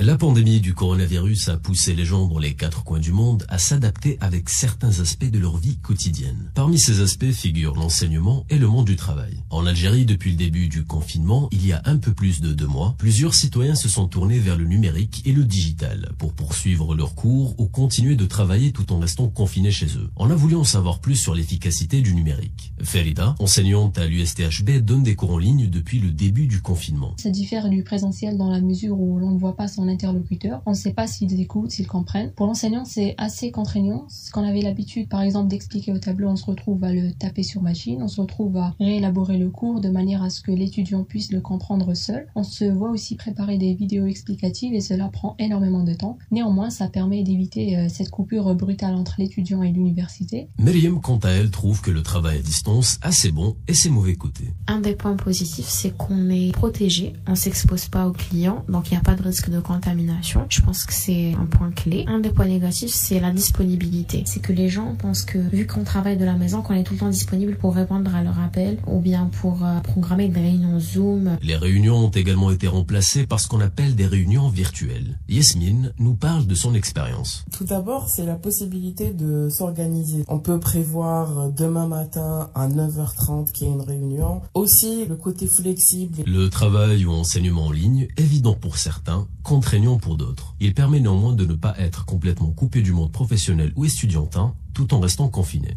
La pandémie du coronavirus a poussé les gens dans les 4 coins du monde à s'adapter avec certains aspects de leur vie quotidienne. Parmi ces aspects figurent l'enseignement et le monde du travail. En Algérie, depuis le début du confinement, il y a un peu plus de 2 mois, plusieurs citoyens se sont tournés vers le numérique et le digital pour poursuivre leurs cours ou continuer de travailler tout en restant confinés chez eux. On a voulu en savoir plus sur l'efficacité du numérique. Ferida, enseignante à l'USTHB, donne des cours en ligne depuis le début du confinement. Ça diffère du présentiel dans la mesure où l'on ne voit pas son interlocuteur. On ne sait pas s'ils écoutent, s'ils comprennent. Pour l'enseignant, c'est assez contraignant. Ce qu'on avait l'habitude, par exemple, d'expliquer au tableau, on se retrouve à le taper sur machine, on se retrouve à réélaborer le cours de manière à ce que l'étudiant puisse le comprendre seul. On se voit aussi préparer des vidéos explicatives et cela prend énormément de temps. Néanmoins, ça permet d'éviter cette coupure brutale entre l'étudiant et l'université. Myriam, quant à elle, trouve que le travail à distance a ses bons et ses mauvais côtés. Un des points positifs, c'est qu'on est protégé, on s'expose pas aux clients, donc il n'y a pas de risque de contamination. Je pense que c'est un point clé. Un des points négatifs, c'est la disponibilité. C'est que les gens pensent que vu qu'on travaille de la maison, qu'on est tout le temps disponible pour répondre à leurs appels ou bien pour programmer des réunions Zoom. Les réunions ont également été remplacées par ce qu'on appelle des réunions virtuelles. Yasmine nous parle de son expérience. Tout d'abord, c'est la possibilité de s'organiser. On peut prévoir demain matin à 9h30 qu'il y ait une réunion. Aussi, le côté flexible. Le travail ou enseignement en ligne, évident pour certains, contraignant pour d'autres. Il permet néanmoins de ne pas être complètement coupé du monde professionnel ou estudiantin tout en restant confiné.